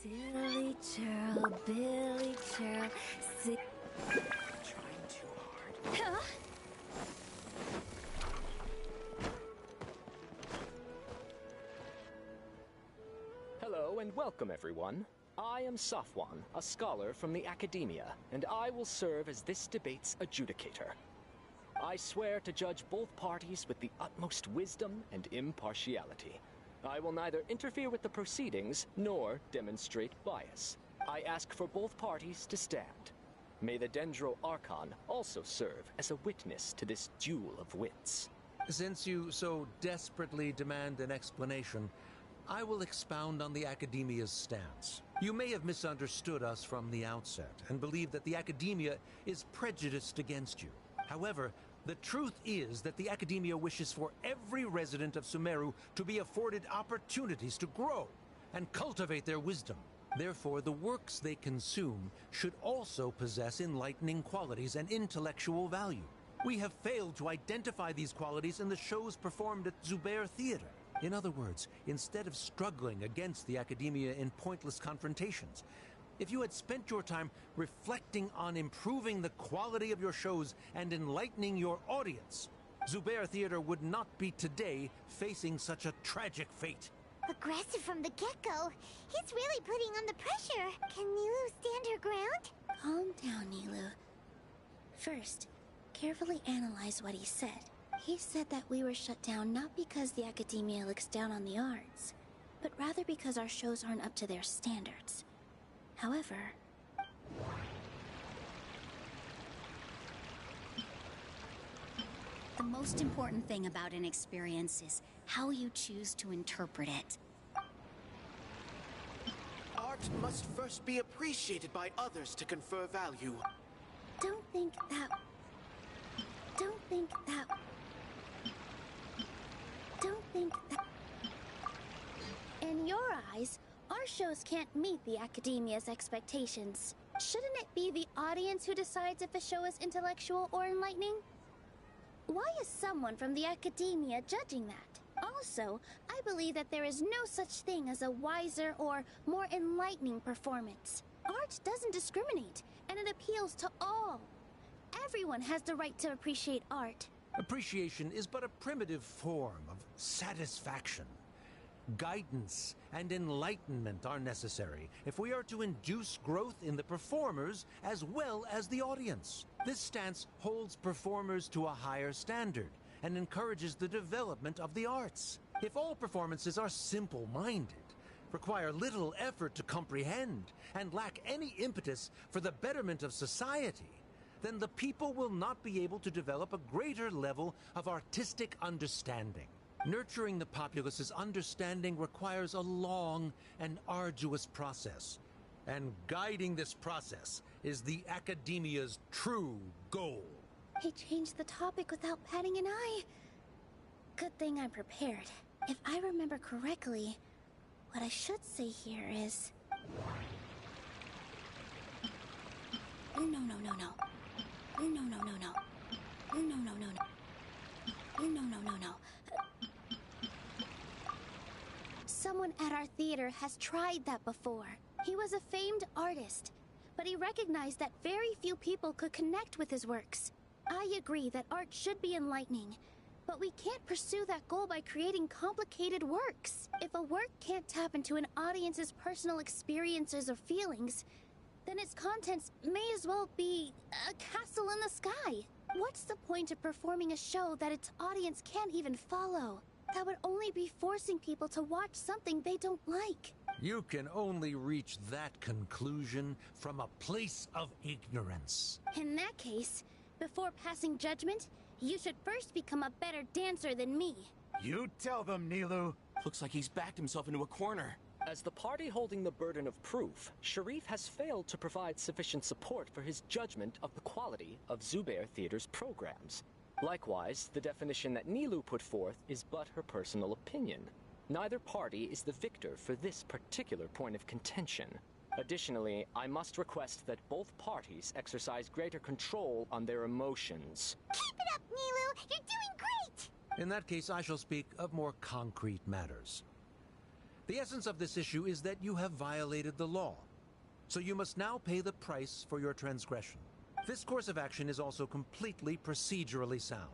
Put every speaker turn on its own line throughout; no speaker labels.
Silly churl, Billy churl,
Trying too hard.
Huh?
Hello and welcome, everyone. I am Safwan, a scholar from the academia, and I will serve as this debate's adjudicator. I swear to judge both parties with the utmost wisdom and impartiality. I will neither interfere with the proceedings nor demonstrate bias. I ask for both parties to stand. May the Dendro Archon also serve as a witness to this duel of wits.
Since you so desperately demand an explanation, I will expound on the Academia's stance. You may have misunderstood us from the outset and believe that the Academia is prejudiced against you. However, the truth is that the Academia wishes for every resident of Sumeru to be afforded opportunities to grow and cultivate their wisdom. Therefore, the works they consume should also possess enlightening qualities and intellectual value. We have failed to identify these qualities in the shows performed at Zubair Theater. In other words, instead of struggling against the Academia in pointless confrontations, if you had spent your time reflecting on improving the quality of your shows and enlightening your audience, Zubair Theater would not be today facing such a tragic fate.
Aggressive from the get-go. He's really putting on the pressure. Can Nilu stand her ground?
Calm down, Nilu. First, carefully analyze what he said. He said that we were shut down not because the Academia looks down on the arts, but rather because our shows aren't up to their standards. However,
the most important thing about an experience is how you choose to interpret it.
Art must first be appreciated by others to confer value.
don't think that... In your eyes, our shows can't meet the Academia's expectations. Shouldn't it be the audience who decides if a show is intellectual or enlightening? Why is someone from the Academia judging that? Also, I believe that there is no such thing as a wiser or more enlightening performance. Art doesn't discriminate, and it appeals to all. Everyone has the right to appreciate art.
Appreciation is but a primitive form of satisfaction. Guidance and enlightenment are necessary if we are to induce growth in the performers as well as the audience. This stance holds performers to a higher standard and encourages the development of the arts. If all performances are simple-minded, require little effort to comprehend, and lack any impetus for the betterment of society, then the people will not be able to develop a greater level of artistic understanding. Nurturing the populace's understanding requires a long and arduous process, and guiding this process is the Academia's true goal.
He changed the topic without batting an eye. Good thing I'm prepared. If I remember correctly, what I should say here is... No. Someone at our theater has tried that before. He was a famed artist, but he recognized that very few people could connect with his works. I agree that art should be enlightening, but we can't pursue that goal by creating complicated works. If a work can't tap into an audience's personal experiences or feelings, then its contents may as well be a castle in the sky. What's the point of performing a show that its audience can't even follow? That would only be forcing people to watch something they don't like.
You can only reach that conclusion from a place of ignorance.
In that case, before passing judgment, you should first become a better dancer than me.
You tell them, Nilu. Looks like he's backed himself into a corner.
As the party holding the burden of proof, Sharif has failed to provide sufficient support for his judgment of the quality of Zubair Theater's programs. Likewise, the definition that Nilu put forth is but her personal opinion. Neither party is the victor for this particular point of contention. Additionally, I must request that both parties exercise greater control on their emotions.
Keep it up, Nilu! You're doing great!
In that case, I shall speak of more concrete matters. The essence of this issue is that you have violated the law. So you must now pay the price for your transgression. This course of action is also completely procedurally sound.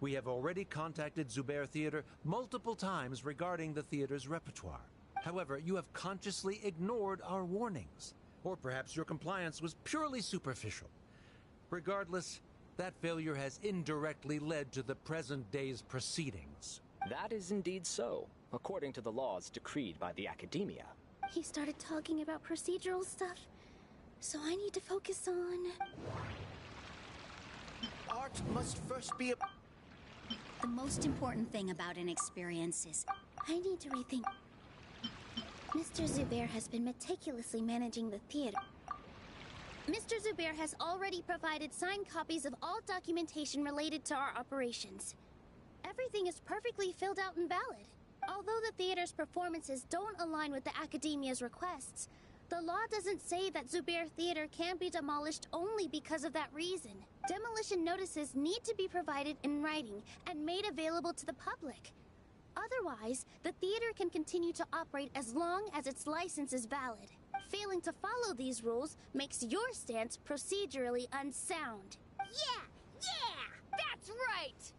We have already contacted Zubair Theater multiple times regarding the theater's repertoire. However, you have consciously ignored our warnings. Or perhaps your compliance was purely superficial. Regardless, that failure has indirectly led to the present day's proceedings.
That is indeed so, according to the laws decreed by the Academia.
He started talking about procedural stuff, so I need to focus on...
Art must first be a...
The most important thing about an experience is
I need to rethink. Mr. Zubair has been meticulously managing the theater. Mr. Zubair has already provided signed copies of all documentation related to our operations. Everything is perfectly filled out and valid. Although the theater's performances don't align with the Academia's requests, the law doesn't say that Zubair Theater can be demolished only because of that reason. Demolition notices need to be provided in writing and made available to the public. Otherwise, the theater can continue to operate as long as its license is valid. Failing to follow these rules makes your stance procedurally unsound.
Yeah! That's right!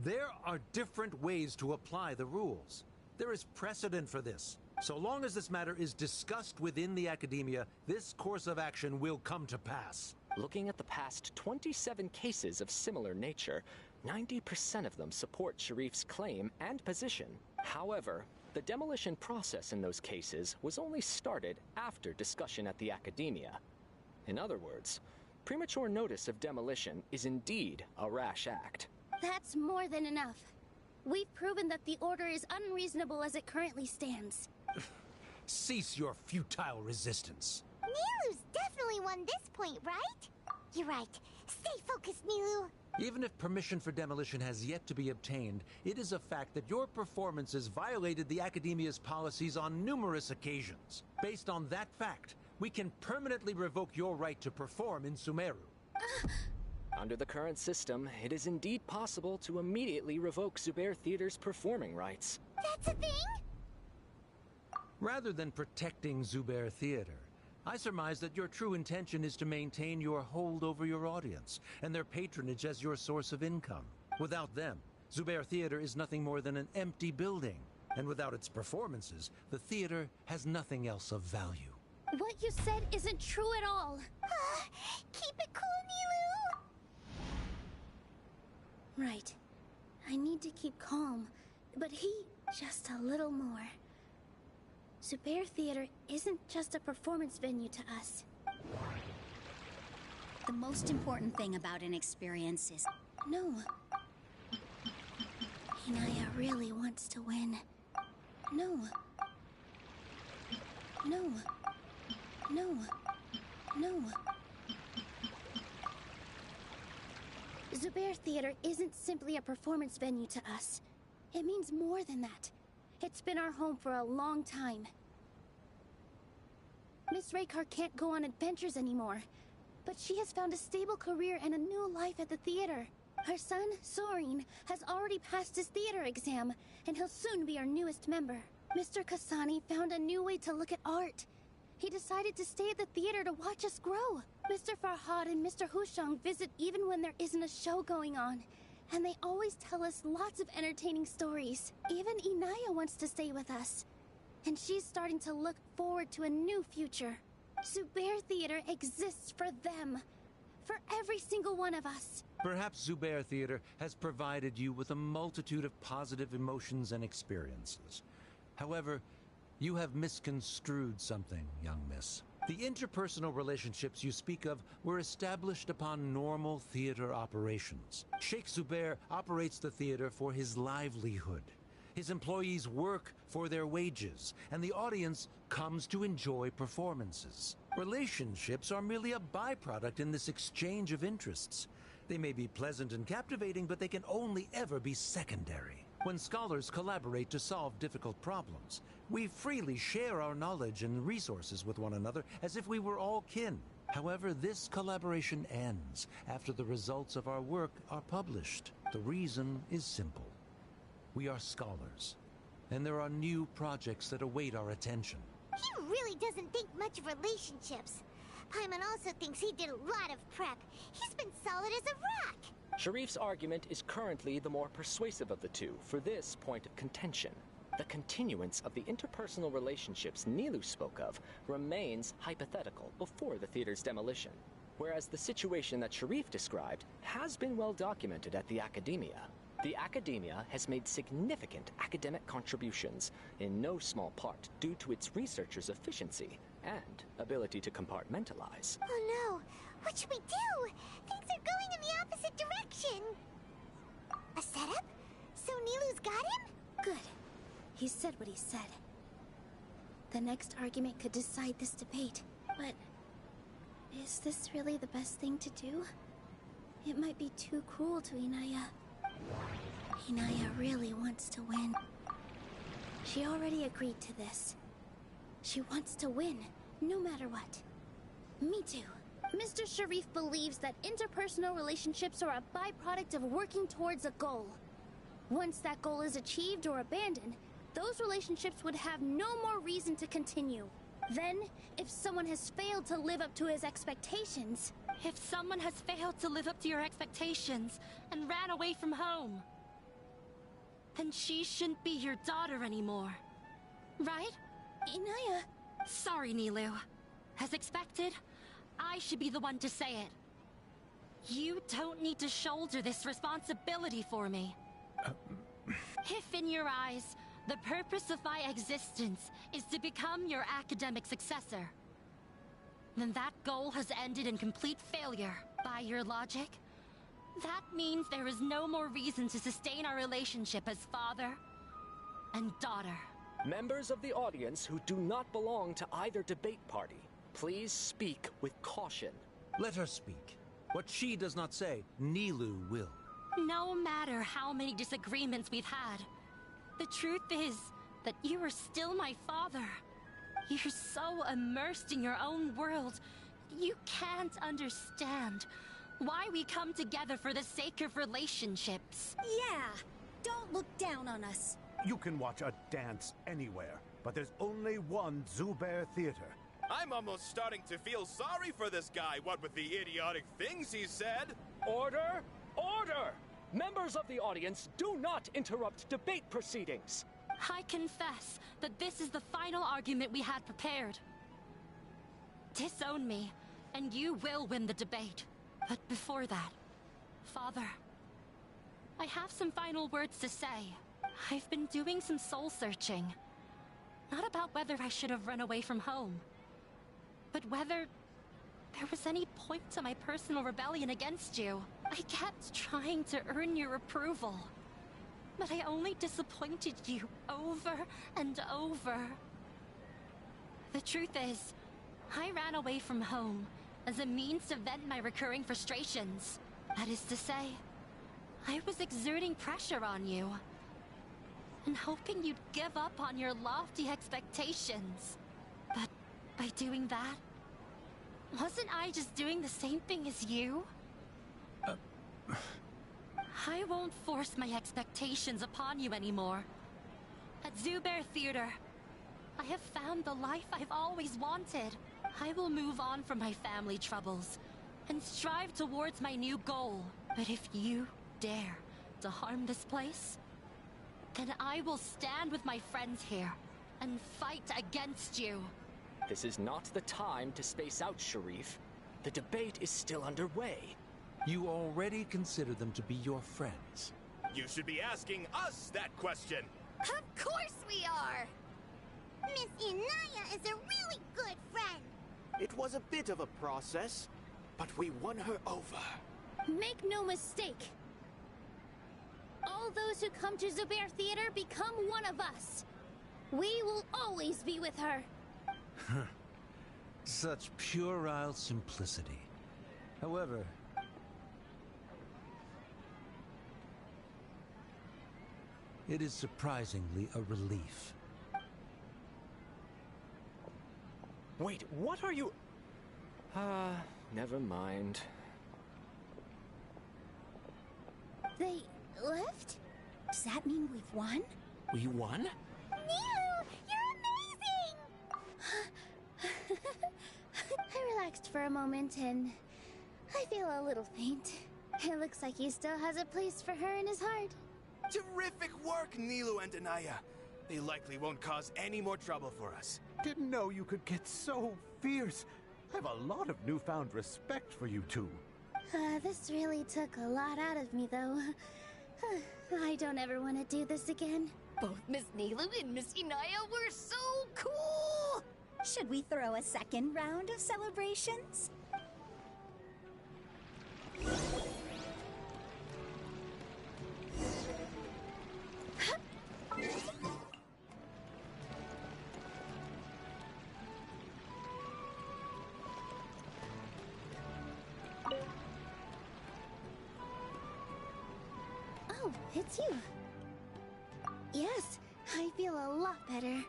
There are different ways to apply the rules. There is precedent for this. So long as this matter is discussed within the Academia, this course of action will come to pass.
Looking at the past 27 cases of similar nature, 90% of them support Sharif's claim and position. However, the demolition process in those cases was only started after discussion at the Academia. In other words, premature notice of demolition is indeed a rash act.
That's more than enough. We've proven that the order is unreasonable as it currently stands.
Cease your futile resistance.
Nilu's definitely won this point, right? You're right. Stay focused, Nilu.
Even if permission for demolition has yet to be obtained, it is a fact that your performances violated the Academia's policies on numerous occasions. Based on that fact, we can permanently revoke your right to perform in Sumeru.
Under the current system, it is indeed possible to immediately revoke Zubair Theater's performing rights.
That's a thing?
Rather than protecting Zubair Theater, I surmise that your true intention is to maintain your hold over your audience and their patronage as your source of income. Without them, Zubair Theater is nothing more than an empty building. And without its performances, the theater has nothing else of value.
What you said isn't true at all.
Keep it cool, Nilu!
Right. I need to keep calm, but just a little more. Zubair Theater isn't just a performance venue to us.
the most important thing about an experience is...
No. Inaya really wants to win. No. No. No. No. Zubair Theater isn't simply a performance venue to us. It means more than that. It's been our home for a long time. Miss Raykar can't go on adventures anymore, but she has found a stable career and a new life at the theater. Her son, Sorin, has already passed his theater exam, and he'll soon be our newest member. Mr. Kasani found a new way to look at art. He decided to stay at the theater to watch us grow. Mr. Farhad and Mr. Hushang visit even when there isn't a show going on, and they always tell us lots of entertaining stories. Even Inaya wants to stay with us, and she's starting to look forward to a new future. Zubair Theater exists for them, for every single one of us.
Perhaps Zubair Theater has provided you with a multitude of positive emotions and experiences. However, you have misconstrued something, young miss. The interpersonal relationships you speak of were established upon normal theater operations. Sheikh Zubair operates the theater for his livelihood. His employees work for their wages, and the audience comes to enjoy performances. Relationships are merely a byproduct in this exchange of interests. They may be pleasant and captivating, but they can only ever be secondary. When scholars collaborate to solve difficult problems, we freely share our knowledge and resources with one another as if we were all kin. However, this collaboration ends after the results of our work are published. The reason is simple. We are scholars. and there are new projects that await our attention.
He really doesn't think much of relationships. Paimon also thinks he did a lot of prep. He's been solid as a rock.
Sharif's argument is currently the more persuasive of the two for this point of contention. The continuance of the interpersonal relationships Nilu spoke of remains hypothetical before the theater's demolition, whereas the situation that Sharif described has been well documented at the Academia. The Academia has made significant academic contributions, in no small part due to its researchers' efficiency and ability to compartmentalize.
Oh no, what should we do? Things are going in the opposite direction. A setup? So Nilu's got him?
Good. He said what he said. The next argument could decide this debate, but is this really the best thing to do? It might be too cruel to Inaya. Inaya really wants to win. She already agreed to this. She wants to win, no matter what. Me too. Mr. Sharif believes that interpersonal relationships are a byproduct of working towards a goal. Once that goal is achieved or abandoned, those relationships would have no more reason to continue. Then, if someone has failed to live up to his expectations...
If someone has failed to live up to your expectations and ran away from home, then she shouldn't be your daughter anymore. Right?
Inaya...
Sorry, Nilu. As expected, I should be the one to say it. You don't need to shoulder this responsibility for me. If in your eyes, the purpose of my existence is to become your academic successor, then that goal has ended in complete failure. By your logic, that means there is no more reason to sustain our relationship as father and daughter.
Members of the audience who do not belong to either debate party, please speak with caution.
Let her speak. What she does not say, Nilu will.
No matter how many disagreements we've had, the truth is that you are still my father. You're so immersed in your own world, you can't understand why we come together for the sake of relationships.
Yeah, don't look down on us.
You can watch a dance anywhere, but there's only one Zubair Theater.
I'm almost starting to feel sorry for this guy, what with the idiotic things he said.
Order! Order! Members of the audience, do not interrupt debate proceedings!
I confess that this is the final argument we had prepared. Disown me, and you will win the debate. But before that, Father, I have some final words to say. I've been doing some soul-searching. Not about whether I should have run away from home, but whether there was any point to my personal rebellion against you. I kept trying to earn your approval, but I only disappointed you over and over. The truth is, I ran away from home as a means to vent my recurring frustrations. That is to say, I was exerting pressure on you, and hoping you'd give up on your lofty expectations. But by doing that, wasn't I just doing the same thing as you? I won't force my expectations upon you anymore. At Zubair Theater, I have found the life I've always wanted. I will move on from my family troubles and strive towards my new goal. But if you dare to harm this place, then I will stand with my friends here and fight against you.
This is not the time to space out, Sharif. The debate is still underway.
You already consider them to be your friends.
You should be asking us that question.
Of course we are! Miss Inaya is a really good friend.
It was a bit of a process, but we won her over.
Make no mistake. All those who come to Zubair Theater become one of us. We will always be with her.
Such puerile simplicity. However, it is surprisingly a relief.
Wait, what are you... never mind.
They left?
Does that mean we've won?
We won?
Nilu, you're amazing!
I relaxed for a moment and I feel a little faint. It looks like he still has a place for her in his heart.
Terrific work, Nilu and Anaya. They likely won't cause any more trouble for us.
Didn't know you could get so fierce. I have a lot of newfound respect for you two.
This really took a lot out of me, though. I don't ever want to do this again.
Both Miss Nilu and Miss Inaya were so cool! Should we throw a second round of celebrations?
Oh, it's you. Yes, I feel a lot better.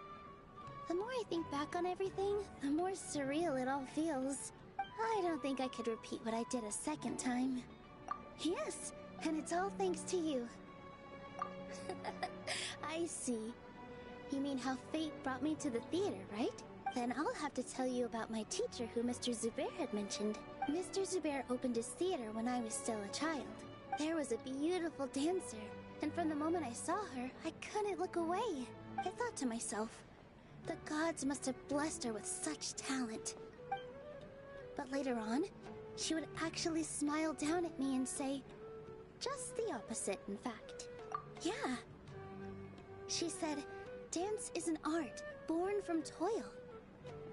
The more I think back on everything, the more surreal it all feels. I don't think I could repeat what I did a second time. Yes, and it's all thanks to you. I see. You mean how fate brought me to the theater, right? Then I'll have to tell you about my teacher who Mr. Zubair had mentioned. Mr. Zubair opened his theater when I was still a child. There was a beautiful dancer, and from the moment I saw her, I couldn't look away. I thought to myself, the gods must have blessed her with such talent. But later on, she would actually smile down at me and say, just the opposite, in fact. Yeah. She said, dance is an art born from toil.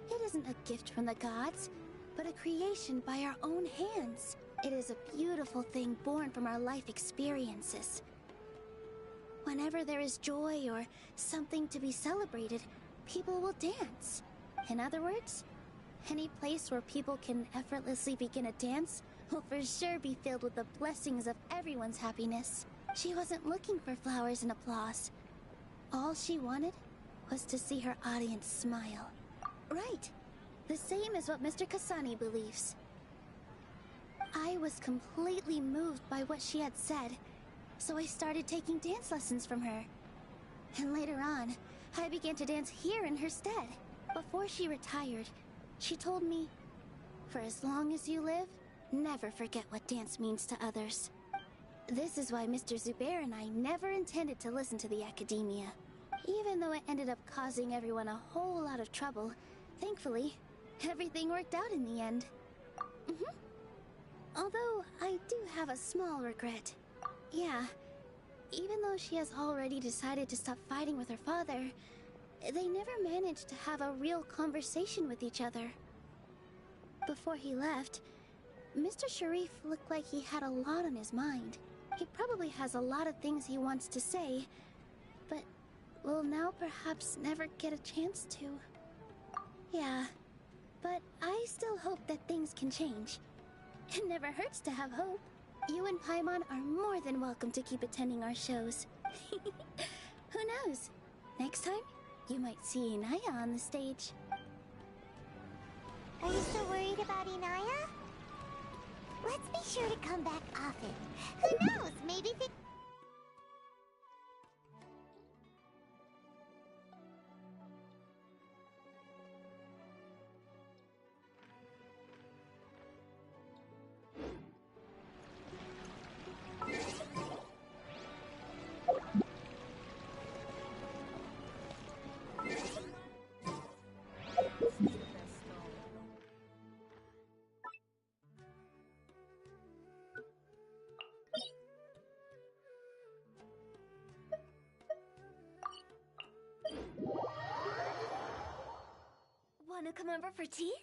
It isn't a gift from the gods, but a creation by our own hands. It is a beautiful thing born from our life experiences. Whenever there is joy or something to be celebrated, people will dance. In other words, any place where people can effortlessly begin a dance will for sure be filled with the blessings of everyone's happiness. She wasn't looking for flowers and applause. All she wanted was to see her audience smile. Right. The same as what Mr. Kasani believes. I was completely moved by what she had said, so I started taking dance lessons from her. And later on, I began to dance here in her stead. Before she retired, she told me, for as long as you live, never forget what dance means to others. This is why Mr. Zubair and I never intended to listen to the academia. Even though it ended up causing everyone a whole lot of trouble, thankfully, everything worked out in the end. Although, I do have a small regret. Yeah, even though she has already decided to stop fighting with her father, they never managed to have a real conversation with each other. Before he left, Mr. Sharif looked like he had a lot on his mind. He probably has a lot of things he wants to say, but will now perhaps never get a chance to. Yeah, but I still hope that things can change. It never hurts to have hope. You and Paimon are more than welcome to keep attending our shows. Who knows? Next time, you might see Inaya on the stage.
Are you so worried about Inaya? Let's be sure to come back often. Who knows? Maybe they...
Wanna come over for tea?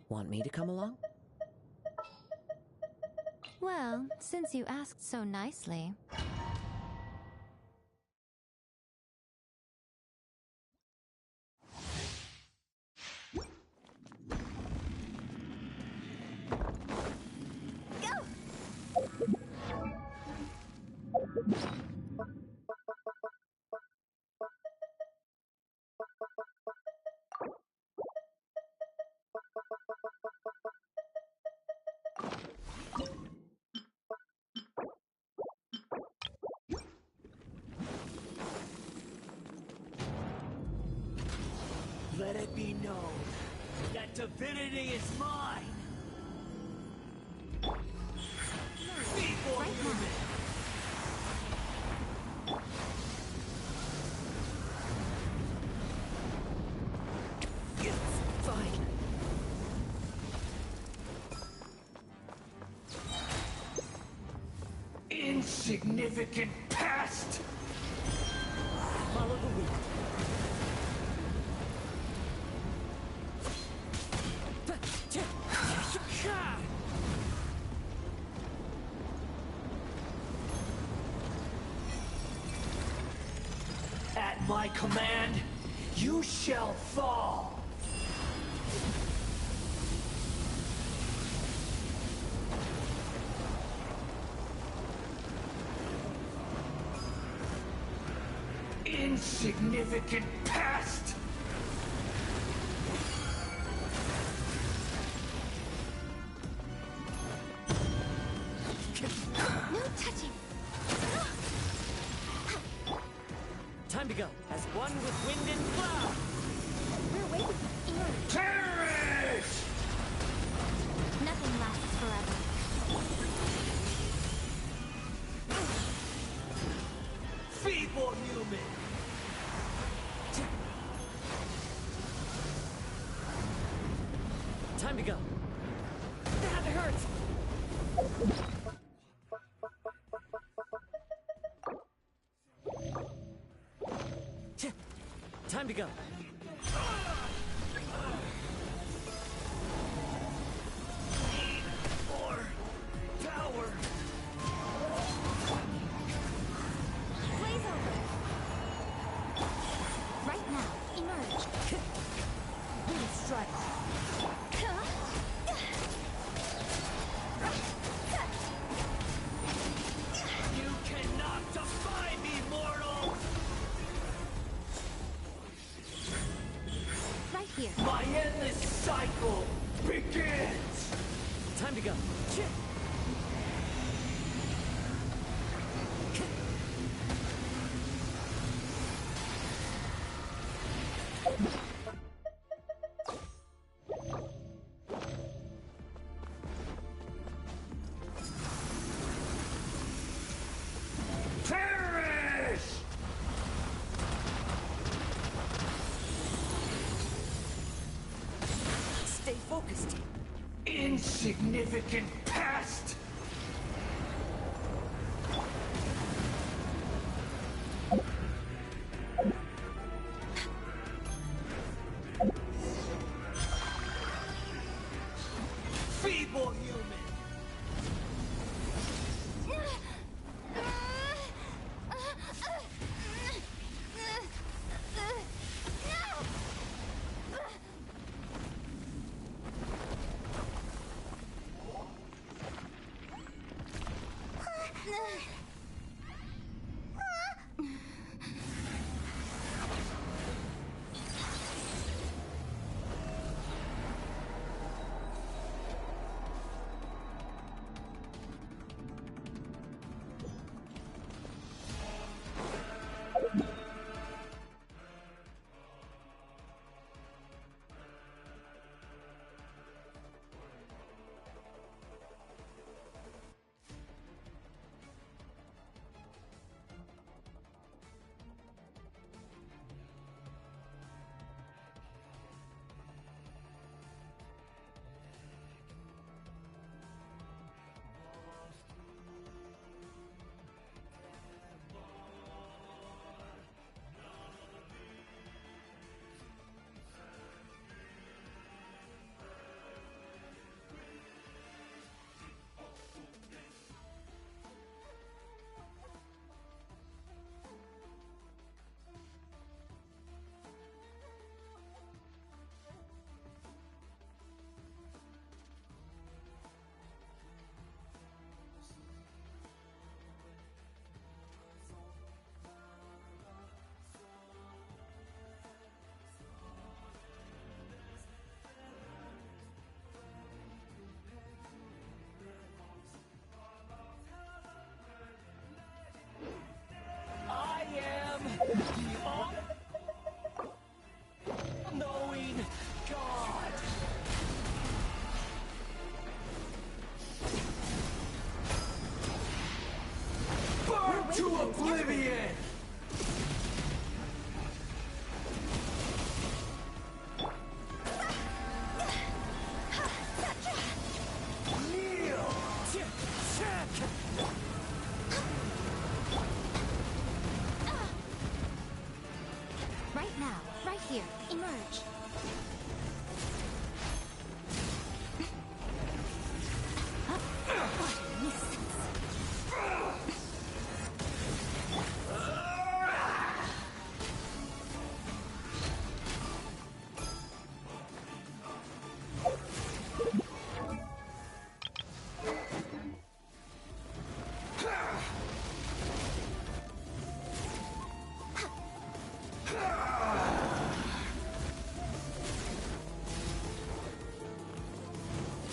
Want me to come along?
Well, since you asked so nicely.
it be known that divinity is mine. Feeble human.
Fine.
Insignificant past.
Follow the wind.
At my command, you shall fall. Insignificant past.
No touching.
Time to go. As one with wind and cloud.
We're waiting for Aaron.
Perish!
Nothing lasts forever.
Feeble human.
Time to go. That hurts. Time to go.
More power.
Blaze over. Right now, emerge.
Wind strike.
You cannot defy me, mortal.
Right here.
My endless cycle begins.
Time to go.
Perish!
Stay focused.
Insignificant past. Feeble human. To oblivion! Kneel!
Right now, right here, emerge. What a nuisance.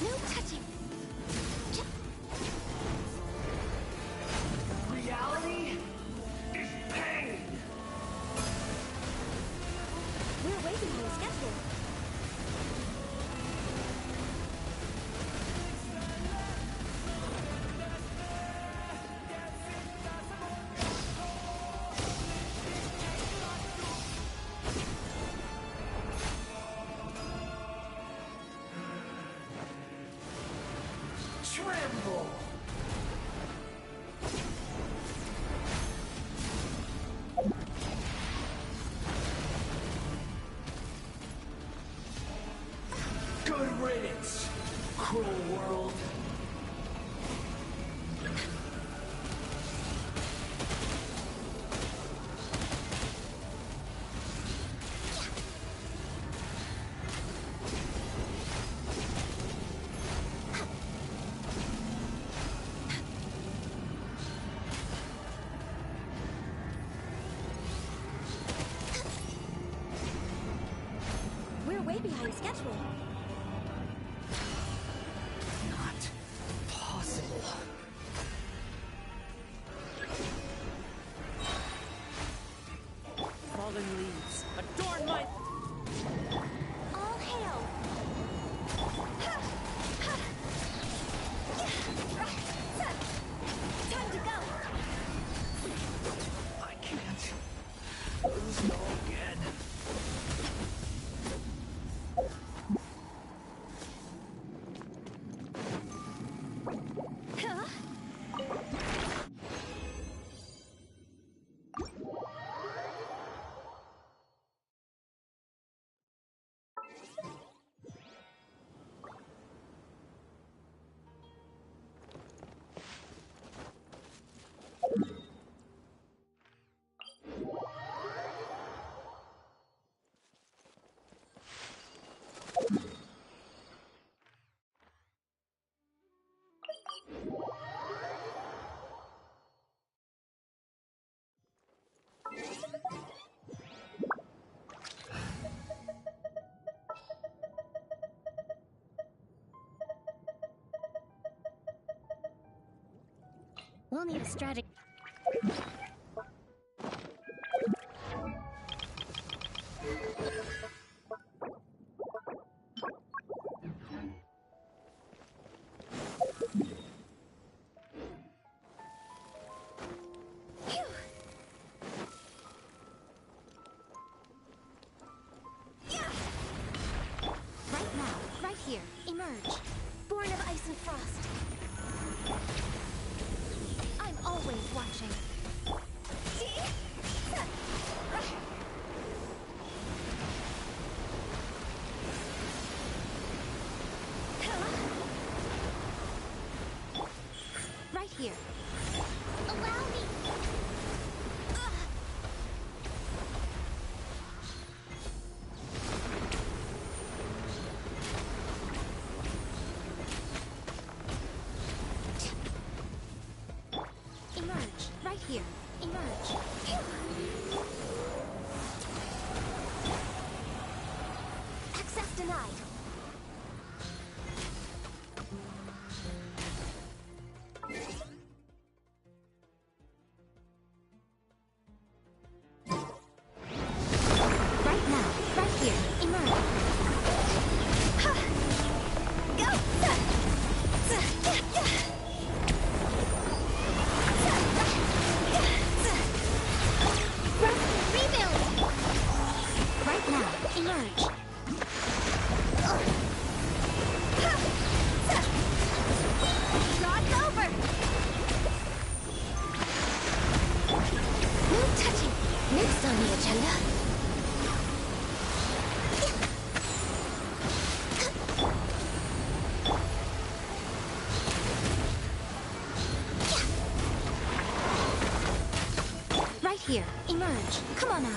No touching.
Reality is pain!
We're way behind schedule.
Tremble! Good riddance, cruel world.
We're way behind schedule.
Not possible.
Fallen leaves, adorn my...
All hail! Time to go!
I can't lose it all again.
We'll need a strategy.
Right now, right here, emerge.
Born of ice and frost.
I'm always watching. Right here.
Allow me.
Emerge. Right here. Emerge.
Access denied.
Right now. Right here. Emerge.
Go! on the agenda?
Right here. Emerge. Come on out.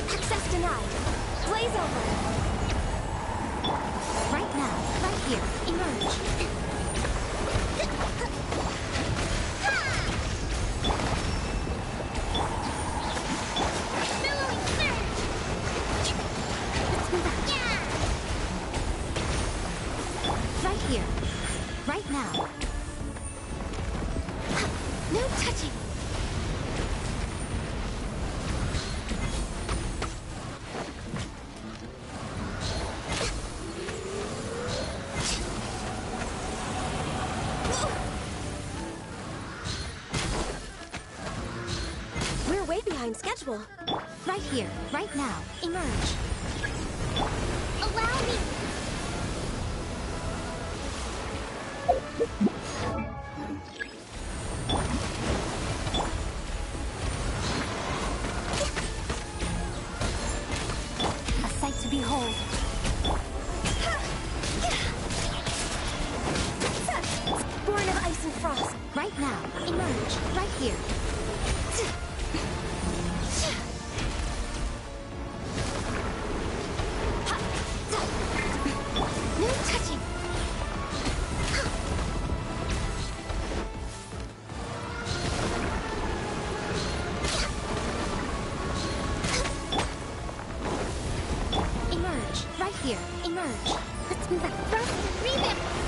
Access denied. Blaze over.
Right now. Right here. Emerge.
Billowing surge!
Let's move out. Right here. Right now.
No touching. We're way behind schedule.
Right here. Right now. Emerge.
Allow me!
A sight to behold.
Born of ice and frost.
Right now. Emerge. Right here.
No touching.
Emerge. Right here. Emerge.
Let's move out. Frost and revamp.